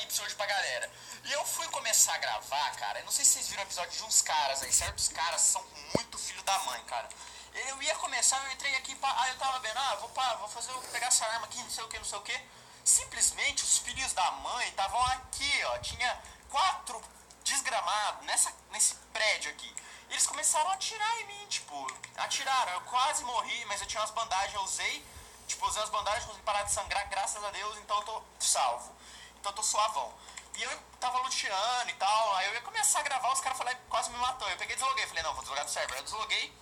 apocalipse hoje pra galera. E eu fui começar a gravar, cara. Eu não sei se vocês viram o episódio de uns caras aí. Certos caras são muito filho da mãe, cara. Eu ia começar, eu entrei aqui, aí eu tava vendo, vou pegar essa arma aqui, não sei o que, não sei o que. Simplesmente os filhos da mãe estavam aqui, ó. Tinha 4 desgramados nesse prédio aqui. E eles começaram a atirar em mim, tipo, atiraram. Eu quase morri, mas eu tinha umas bandagens, eu usei. Tipo, usei as bandagens, consegui parar de sangrar, graças a Deus, então eu tô salvo. Então eu tô suavão. E eu tava luteando e tal, aí eu ia começar a gravar, os caras falaram, quase me matou. Eu peguei e desloguei, falei, não, vou deslogar do server. Eu desloguei,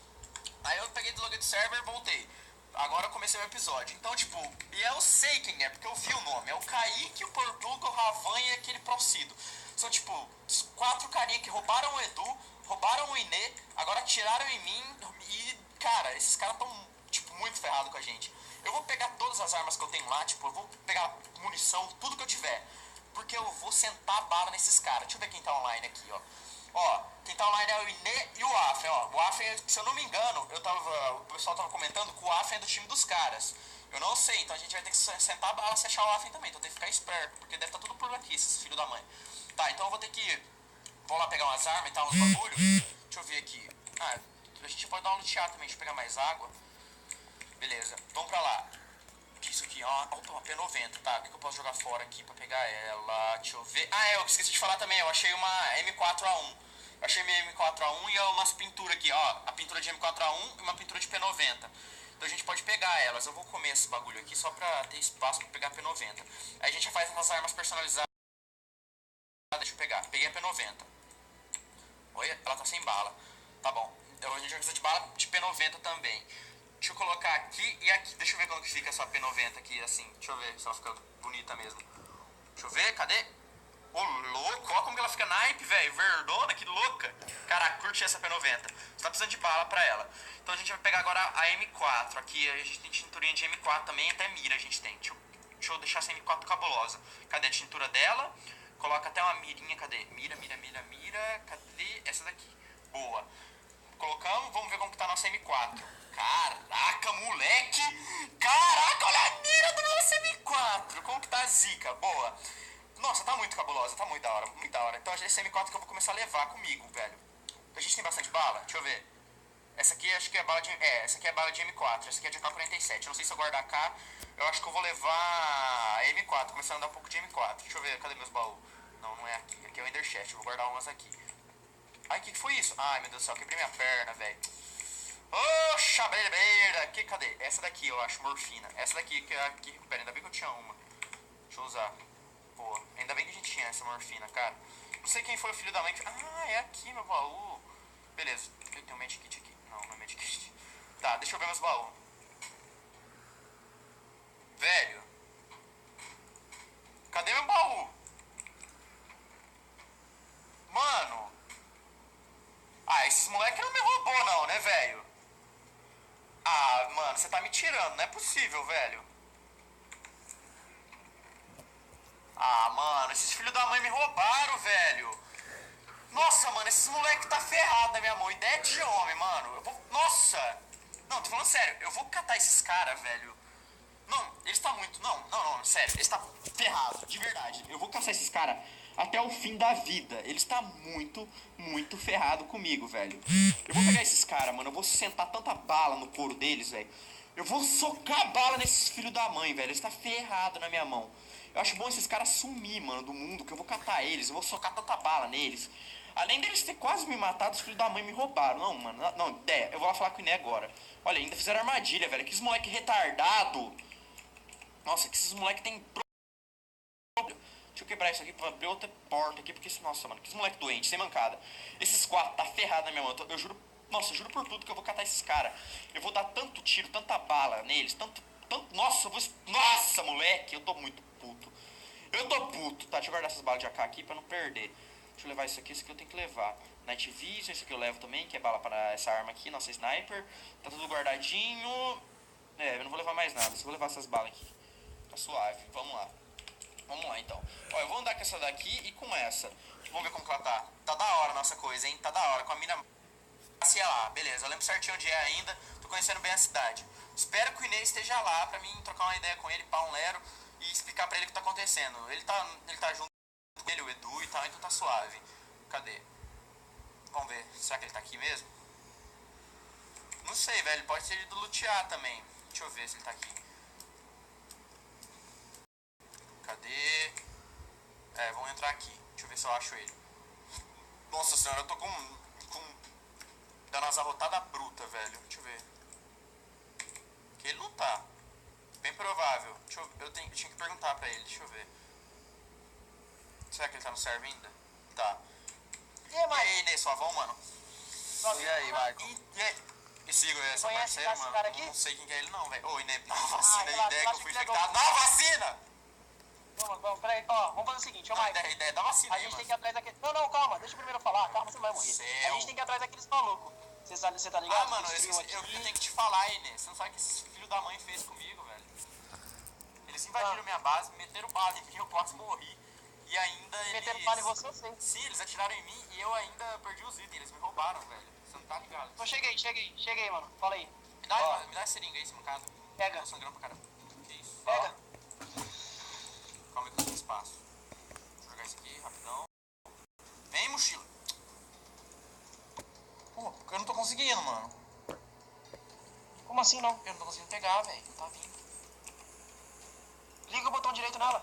aí eu peguei, desloguei do server e voltei. Agora eu comecei o episódio. Então, tipo, e eu sei quem é, porque eu vi o nome. É o Kaique, o Portuga, o Ravan e aquele Procido. São, tipo, 4 carinha que roubaram o Edu, roubaram o Inê, agora atiraram em mim e, cara, esses caras tão, tipo, muito ferrados com a gente. Eu vou pegar todas as armas que eu tenho lá, tipo, eu vou pegar munição, tudo que eu tiver. Porque eu vou sentar a bala nesses caras. Deixa eu ver quem tá online aqui, ó. Ó, quem tá online é o Inê e o Afen, ó. O Afen, se eu não me engano, o pessoal tava comentando que o Afen é do time dos caras. Eu não sei, então a gente vai ter que sentar a bala e achar o Afen também. Então tem que ficar esperto, porque deve estar tudo por aqui, esses filhos da mãe. Tá, então eu vou ter que... Vou lá pegar umas armas e tal, uns bagulho. Deixa eu ver aqui. Ah, a gente pode dar uma luteada também, deixa eu pegar mais água. Beleza, vamos pra lá. Isso aqui, ó, opa, uma P90, tá, o que eu posso jogar fora aqui pra pegar ela, deixa eu ver. Ah, eu esqueci de falar também, eu achei uma M4A1. Eu achei minha M4A1 e umas pinturas aqui, ó, a pintura de M4A1 e uma pintura de P90. Então a gente pode pegar elas, eu vou comer esse bagulho aqui só pra ter espaço pra pegar a P90. Aí a gente já faz umas armas personalizadas, deixa eu pegar, peguei a P90. Olha, ela tá sem bala, tá bom. Então a gente vai precisar de bala de P90 também. Deixa eu colocar aqui e aqui. Deixa eu ver como que fica essa P90 aqui, assim. Deixa eu ver se ela fica bonita mesmo. Deixa eu ver, cadê? Ô, louco, olha como que ela fica naipe, velho. Verdona, que louca. Caraca, curti essa P90. Você tá precisando de bala pra ela. Então a gente vai pegar agora a M4. Aqui a gente tem tinturinha de M4 também, até mira a gente tem. Deixa eu deixar essa M4 cabulosa. Cadê a tintura dela? Coloca até uma mirinha, cadê? Mira. Cadê essa daqui? Boa. Colocamos, vamos ver como que tá a nossa M4. Caraca, moleque! Caraca, olha a mira do nosso M4! Como que tá a zica? Boa. Nossa, tá muito cabulosa, tá muito da hora, muito da hora. Então esse M4 que eu vou começar a levar comigo, velho. A gente tem bastante bala? Deixa eu ver. Essa aqui acho que é bala de... essa aqui é bala de M4, essa aqui é de AK-47. Eu não sei se eu guardar AK, eu acho que eu vou levar a M4, começando a dar um pouco de M4. Deixa eu ver, cadê meus baús? Não, não é aqui. Aqui é o Endershaft, eu vou guardar umas aqui. Ai, que foi isso? Ai, meu Deus do céu, quebrei minha perna, velho. Oxa, beira. Cadê? Essa daqui, eu acho, morfina. Essa daqui que é a que recupera. Ainda bem que eu tinha uma. Deixa eu usar. Pô, ainda bem que a gente tinha essa morfina, cara. Não sei quem foi o filho da mãe que... Ah, é aqui, meu baú. Beleza. Eu tenho um medkit aqui. Não é medkit. Tá, deixa eu ver meus baús. Velho. Cadê meu baú? Mano. Ah, esses moleques não me roubou não, né, velho? Ah, mano, você tá me tirando, não é possível, velho. Ah, mano, esses filhos da mãe me roubaram, velho. Nossa, mano, esses moleques tá ferrado na minha mão. Ideia de homem, mano. Eu vou... Nossa. Não, tô falando sério. Eu vou catar esses caras, velho. Não, eles tá muito... Não, sério. Eles tá ferrado, de verdade. Eu vou caçar esses caras até o fim da vida. Eles tá muito ferrado comigo, velho. Eu vou pegar esses caras, mano. Eu vou sentar tanta bala no couro deles, velho. Eu vou socar bala nesses filhos da mãe, velho. Eles tá ferrado na minha mão. Eu acho bom esses caras sumir, mano, do mundo, que eu vou catar eles. Eu vou socar tanta bala neles. Além deles ter quase me matado, os filhos da mãe me roubaram. Não, mano, não, ideia. Eu vou lá falar com o Iné agora. Olha, ainda fizeram armadilha, velho. Que esses moleque retardado. Nossa, que esses moleque tem... Deixa eu quebrar isso aqui pra abrir outra porta aqui, porque... Nossa, mano, que esse moleque doente, sem mancada. Esses 4 tá ferrado na minha mão. Eu juro... Nossa, eu juro por tudo que eu vou catar esses caras. Eu vou dar tanto tiro, tanta bala neles, tanto... Nossa, eu vou... Nossa, moleque, eu tô muito puto. Eu tô puto. Tá, deixa eu guardar essas balas de AK aqui pra não perder. Deixa eu levar isso aqui eu tenho que levar. Night Vision, isso aqui eu levo também, que é bala para essa arma aqui, nossa sniper. Tá tudo guardadinho. É, eu não vou levar mais nada, só vou levar essas balas aqui. Tá suave, vamos lá. Vamos lá então. Ó, eu vou andar com essa daqui e com essa. Vamos ver como que ela tá. Tá da hora a nossa coisa, hein? Tá da hora, com a mina... Sei lá, beleza, eu lembro certinho onde é ainda. Tô conhecendo bem a cidade. Espero que o Inês esteja lá pra mim trocar uma ideia com ele, pá, um lero. E explicar pra ele o que tá acontecendo. Ele tá junto dele, o Edu e tal, então tá suave. Cadê? Vamos ver, será que ele tá aqui mesmo? Não sei, velho, pode ser ele do lutear também. Deixa eu ver se ele tá aqui. Cadê? Vamos entrar aqui. Deixa eu ver se eu acho ele. Nossa senhora, eu tô dando umas arrotadas brutas, velho. Deixa eu ver. Que ele não tá. Bem provável. Eu tinha que perguntar pra ele, deixa eu ver. Será que ele tá no server ainda? Tá. E aí, Inês, suavão, mano? E aí, Michael? E aí? Esse Igor é seu Conhece parceiro, esse mano? cara aqui? Não sei quem que é ele não, velho. Ô, Inês, dá uma vacina aí, relaxa, ideia que eu fui relaxa que infectado. Dá uma vacina! Vamos, peraí, ó, vamos fazer o seguinte, ó, Mike. Ideia da vacina A aí, gente tem mano. que ir atrás daquele... Não, calma, deixa eu primeiro falar, calma, você não vai morrer. Céu. A gente tem que ir atrás daqueles malucos. Você tá ligado? Ah, mano, Esse trio eu aqui. tenho que te falar, Inês. Você não sabe o que esse filho da mãe fez comigo, velho. Eles invadiram minha base, meteram bala em mim, eu quase morri. E ainda eles... Meteram bala em você, eu sei. Sim, eles atiraram em mim e eu ainda perdi os itens. Eles me roubaram, velho. Você não tá ligado. Então cheguei, mano. Fala aí. Me dá essa seringa aí, esse mancado. Pega. Tô sangrando pra caramba. Que isso? Pega. Calma aí que eu tenho espaço. Deixa eu jogar isso aqui, rapidão. Vem, mochila. Pô, porque eu não tô conseguindo, mano. Como assim não? Eu não tô conseguindo pegar, velho. Não tá vindo. Liga o botão direito nela.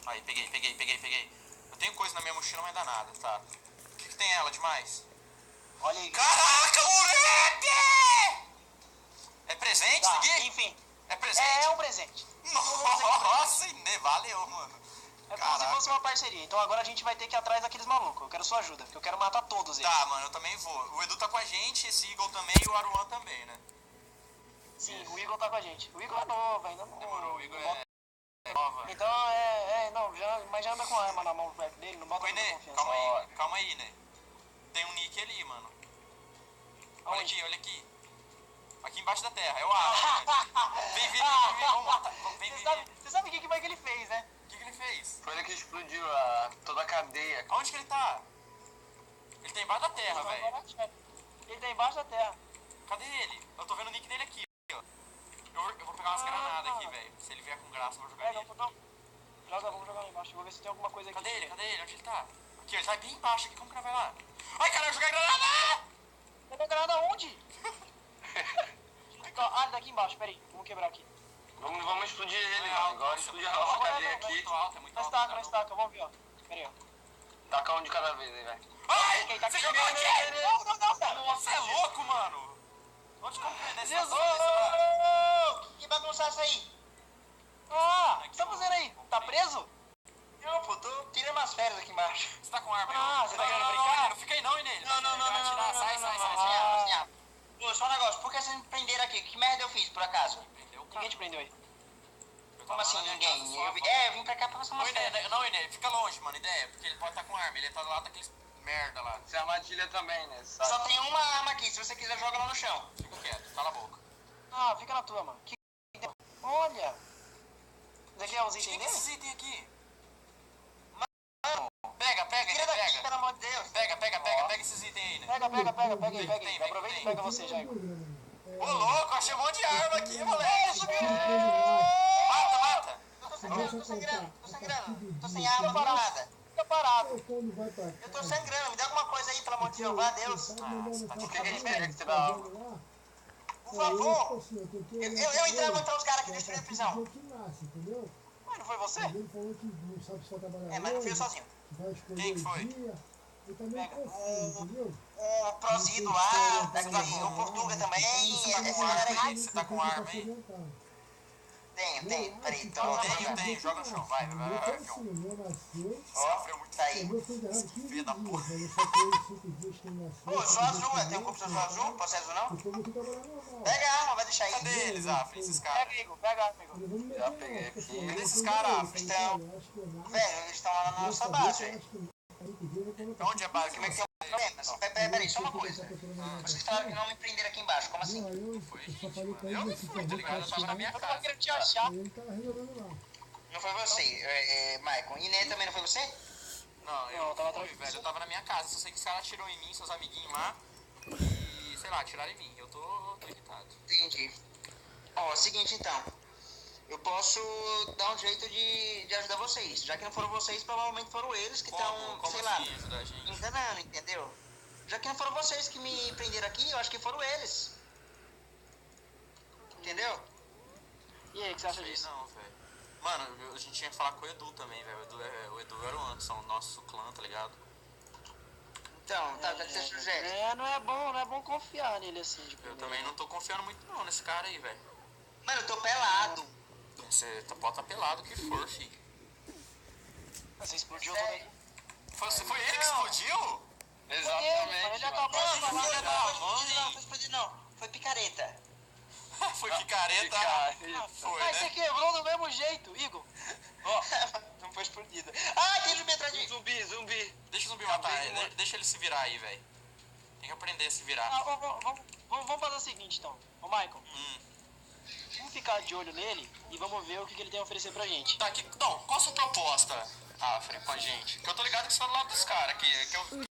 Aí, peguei. Eu tenho coisa na minha mochila, mas dá nada, tá? O que tem ela demais? Olha aí. Caraca, moleque! É presente isso Tá, aqui? enfim. É presente? É um presente. Nossa, valeu, mano. É como se fosse uma parceria. Então agora a gente vai ter que ir atrás daqueles malucos. Eu quero sua ajuda, porque eu quero matar todos eles. Tá, mano, eu também vou. O Edu tá com a gente, esse Eagle também e o Aruan também, né? Sim, o Igor tá com a gente. O Igor é novo, ainda não... Demorou, o Eagle é nova. Então não, mas já anda com a arma na mão perto dele, não bota Oi, muita Né, confiança. calma aí, Né. Tem um nick ali, mano. Olha Aonde? aqui. Aqui embaixo da terra, eu acho. Vem, vamos matar. Vem. Você sabe o que ele fez, né? O que ele fez? Foi ele que explodiu toda a cadeia. Aonde que ele tá? Ele tá embaixo da terra, velho. Ele tá embaixo da terra. Cadê ele? Eu tô vendo o nick dele aqui, ó. Eu vou pegar umas granadas aqui, velho. Se ele vier com graça, eu vou jogar nele. Vamos jogar lá embaixo. Vou ver se tem alguma coisa aqui. Cadê ele? Onde ele tá? Aqui, ele tá bem embaixo aqui. Como que vai lá? Ai, caralho, eu joguei granada! Pegou granada onde? Ele daqui embaixo, peraí. Vamos quebrar aqui. Vamos explodir ele, mano. Igual explodir a nossa cadeia aqui. É muito alto. Não estaca, vamos ver, ó. Peraí, ó. Taca um de cada vez aí, velho. Ai, Ok, tá você aqui. jogou aqui? Não. Você é louco, mano. Onde compreender essa Jesus! situação? Que bagunça é essa aí? O que tá fazendo aí? Tá preso? Não, pô, tô tirando umas férias aqui embaixo. Você tá com arma? Você tá querendo brincar? Não fica aí não, Inês. Não. Sai. Pô, só um negócio, por que vocês me prenderam aqui? Que merda eu fiz, por acaso? Prendeu o cara. Ninguém te prendeu aí. Como assim, ninguém? Eu vim pra cá pra passar umas Oi, férias. Inês, não, Inês, fica longe, mano, ideia, porque ele pode estar com arma, ele tá do lado daqueles merda lá. Você é armadilha também, né? Sabe? Só tem uma arma aqui, se você quiser joga lá no chão. Fica quieto, cala a boca. Fica na tua, mano. Olha! Isso aqui é os O que itens é dele? esses itens aqui? Mano, Pega, tira daqui, pelo amor de Deus. pega esses itens aí, né? Pega aí. Tem. Aproveita e pega você, já, Igor. Ô, louco, achei um monte de arma aqui, moleque. Mata. Eu tô sangrando. Tô sem arma pra nada. Fica parado. Eu tô sangrando, me dá alguma coisa aí, pelo amor de Jeová, Deus. O que a gente queria que você dá algo? Por favor. Eu entrei e matar os caras que destruíram a prisão. Mas não foi você? Mas não fui eu sozinho. Quem que foi? O Prosido lá, o Portuga também, essa galera aí. Você tá com arma aí? Tenho, peraí, então. Tenho, joga no chão, vai, fião. Sofreu muito Tá aí. filho da porra. Pô, eu sou azul, tem um corpo sou azul, posso ser azul não? Pega a arma, vai deixar aí. Cadê eles, Afra, esses caras? Pega, Igor. Pega, Igor. Já peguei aqui. Cadê esses caras, Afra? Então, velho, eles estão lá na nossa base, velho. Onde é a base? Como é que tem um problema? Peraí, só uma coisa. Vocês falaram que não me prenderam aqui embaixo, como assim? Eu não fui, tá ligado? Eu tava na minha Eu tava casa. querendo te achar. Não foi você, Maicon. E Né também não foi você? Não, eu Não, tava fui, tranquilo. velho. Eu tava na minha casa. Só sei que os caras atirou em mim, seus amiguinhos lá. E, sei lá, atiraram em mim. Eu tô irritado. Entendi. Ó, seguinte então. eu posso dar um jeito de ajudar vocês. Já que não foram vocês, provavelmente foram eles que estão, sei lá, assim ajudar a gente? enganando, entendeu? Já que não foram vocês que me prenderam aqui, eu acho que foram eles. Entendeu? E aí, o que você acha Sei disso? não, velho. Mano, a gente tinha que falar com o Edu também, velho. O Edu era o Anderson, nosso clã, tá ligado? Então, tá, o que você sugere? Não é bom confiar nele assim, de Eu primeira. também não tô confiando muito não nesse cara aí, velho. Mano, eu tô pelado. Você pode tá pelado o que for, fi. Você explodiu Sério? também. Foi ele que explodiu? Exatamente. Ele acabou Não, de não falar. foi, não foi explodir, não. Foi picareta. Foi picareta. Foi, Mas você né? quebrou do mesmo jeito, Igor. Não foi explodido. Ah, tem zumbi atrás de mim. Zumbi. Deixa o zumbi matar ele, deixa ele se virar aí, velho. Tem que aprender a se virar. Vamos fazer o seguinte então. Ô Michael, vamos ficar de olho nele e vamos ver o que ele tem a oferecer pra gente. Tá aqui, então, qual a sua proposta, Afra, com a gente? Que eu tô ligado que você tá do lado dos caras, que eu